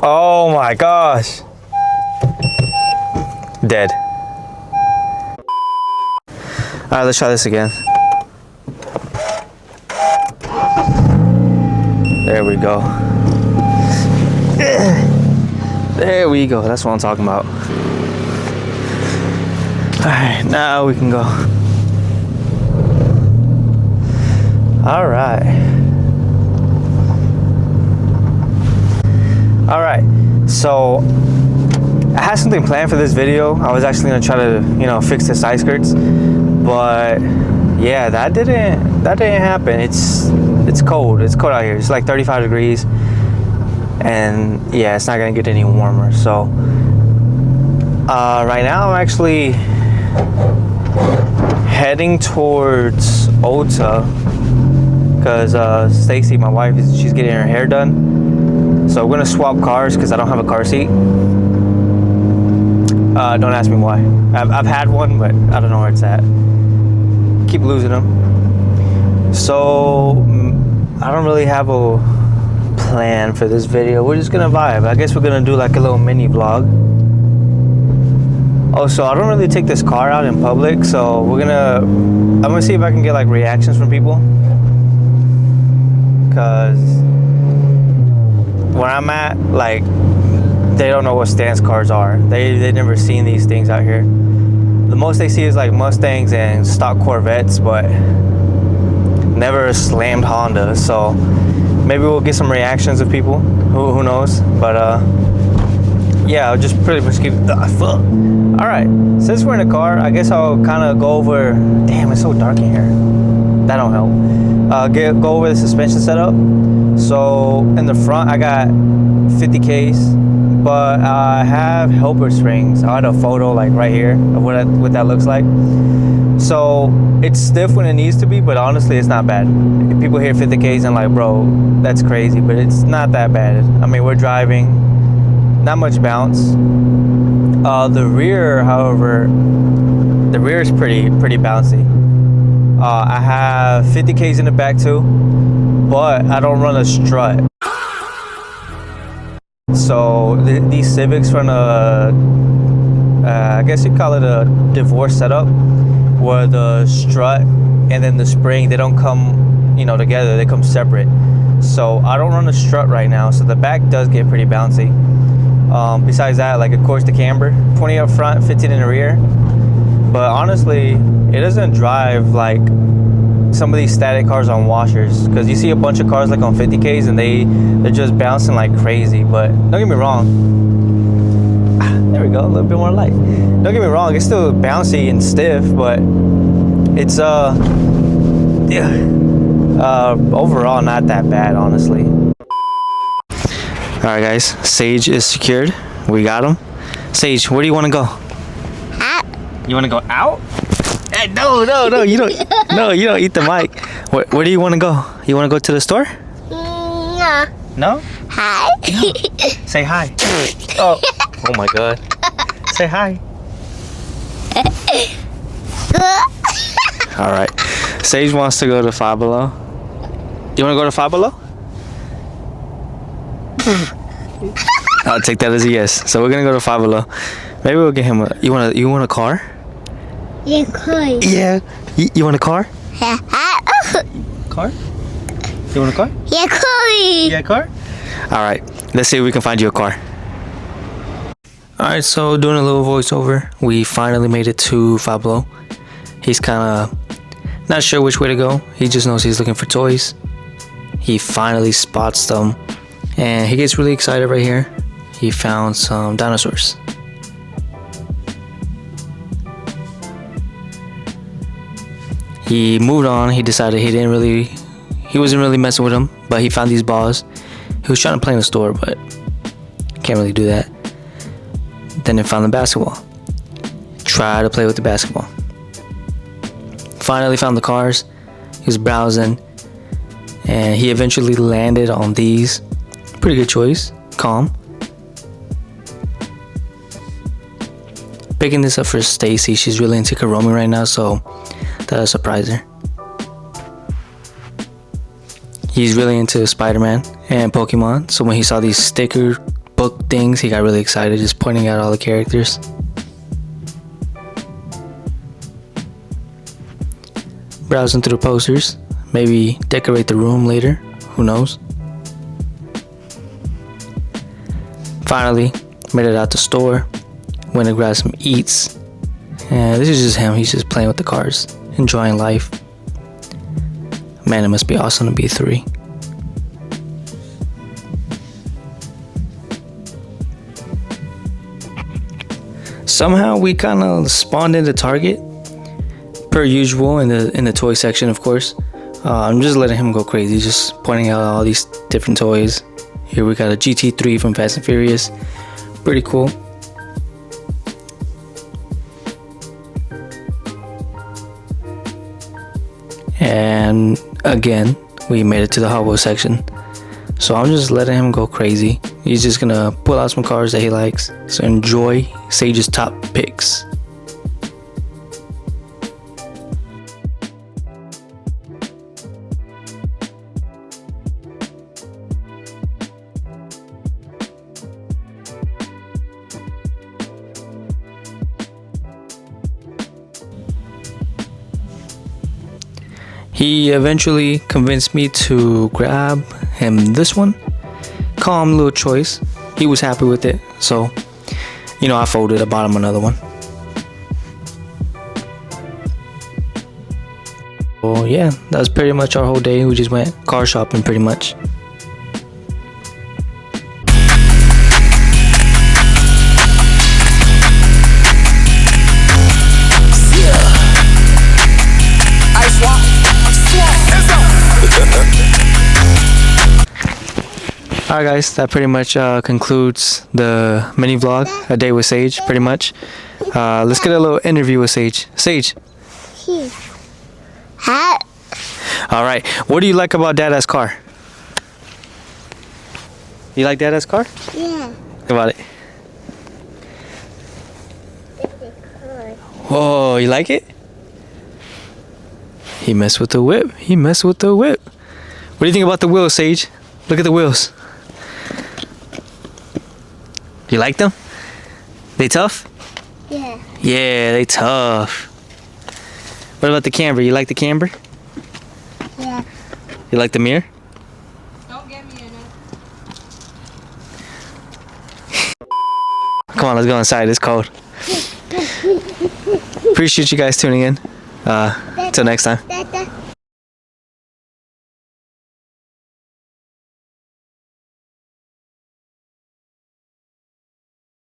Oh my gosh. Dead. Alright, let's try this again. There we go. There we go. That's what I'm talking about. Alright, now we can go. Alright. Alright, so I had something planned for this video. I was actually gonna try to, fix the side skirts, but yeah, that didn't happen. It's cold. It's cold out here. It's like 35 degrees, and yeah, it's not gonna get any warmer. So right now I'm actually heading towards Ulta because Stacy, my wife, she's getting her hair done. So we're gonna swap cars because I don't have a car seat. Don't ask me why. I've had one, but I don't know where it's at. Keep losing them. So I don't really have a plan for this video. We're just gonna vibe. I guess we're gonna do like a little mini vlog. Oh, so I don't really take this car out in public, so I'm gonna see if I can get like reactions from people. Cause where I'm at, like, they don't know what stance cars are. They've never seen these things out here. The most they see is like Mustangs and stock Corvettes, but never slammed Honda. So maybe we'll get some reactions of people. Who knows? But yeah, I'll just pretty much keep. All right, since we're in the car, I guess I'll kind of go over. Damn, it's so dark in here. That don't help. Go over the suspension setup. So in the front, I got 50Ks, but I have helper springs. I had a photo like right here of what that looks like. So it's stiff when it needs to be, but honestly, it's not bad. People hear 50Ks and like, bro, that's crazy, but it's not that bad. I mean, we're driving, not much bounce. The rear, however, the rear is pretty bouncy. I have 50Ks in the back too, but I don't run a strut. So these Civics run a, I guess you call it a divorce setup, where the strut and then the spring, they don't come, together. They come separate. So I don't run a strut right now. So the back does get pretty bouncy. Besides that, like of course the camber, 20 up front, 15 in the rear. But honestly, it doesn't drive like some of these static cars on washers, because you see a bunch of cars like on 50Ks and they're just bouncing like crazy. But don't get me wrong, there we go, a little bit more light. Don't get me wrong, it's still bouncy and stiff, but it's overall not that bad, honestly. All right guys, Sage is secured. We got him. Sage, where do you want to go? Out. You want to go out? Hey, no, you don't. No, you don't eat the mic. Where do you want to go? You want to go to the store? No. No? Hi. No. Say hi. Oh my God. Say hi. All right. Sage wants to go to Five Below. You want to go to Five Below? I'll take that as a yes. So we're gonna go to Five Below. Maybe we'll get him a. You want a car? Yeah, car. Yeah. You want a car? Yeah. Car? You want a car? Yeah, car. Yeah, car? All right. Let's see if we can find you a car. All right. So doing a little voiceover, we finally made it to Five Below. He's kind of not sure which way to go. He just knows he's looking for toys. He finally spots them, and he gets really excited right here. He found some dinosaurs. He moved on. He decided he wasn't really messing with them, but he found these balls. He was trying to play in the store, but can't really do that. Then he found the basketball. Try to play with the basketball. Finally found the cars. He was browsing, and he eventually landed on these. Pretty good choice. Calm. Picking this up for Stacy. She's really into Kuromi right now, so that'll surprise her. He's really into Spider-Man and Pokemon, so when he saw these sticker book things, he got really excited just pointing out all the characters. Browsing through the posters, maybe decorate the room later, who knows. Finally, made it out the store, went to grab some eats. And this is just him, he's just playing with the cars, enjoying life. Man, it must be awesome to be 3. Somehow we kind of spawned into Target, per usual in the toy section, of course. I'm just letting him go crazy, just pointing out all these different toys. Here we got a GT3 from Fast and Furious, pretty cool. And again, we made it to the Hot Wheels section. So I'm just letting him go crazy. He's just gonna pull out some cars that he likes. So enjoy Sage's top picks. He eventually convinced me to grab him this one. Calm little choice. He was happy with it. So, you know, I folded. I bought him another one. Well, yeah, that was pretty much our whole day. We just went car shopping pretty much. Alright guys, that pretty much concludes the mini vlog, a day with Sage, pretty much. Let's get a little interview with Sage. Sage. Hat. Alright, what do you like about Dada's car? You like Dada's car? Yeah. Think about it. Whoa, you like it? He messed with the whip. He messed with the whip. What do you think about the wheels, Sage? Look at the wheels. You like them? They tough? Yeah. Yeah, they tough. What about the camber? You like the camber? Yeah. You like the mirror? Don't get me in it. Come on, let's go inside. It's cold. Appreciate you guys tuning in. Till next time. Dada.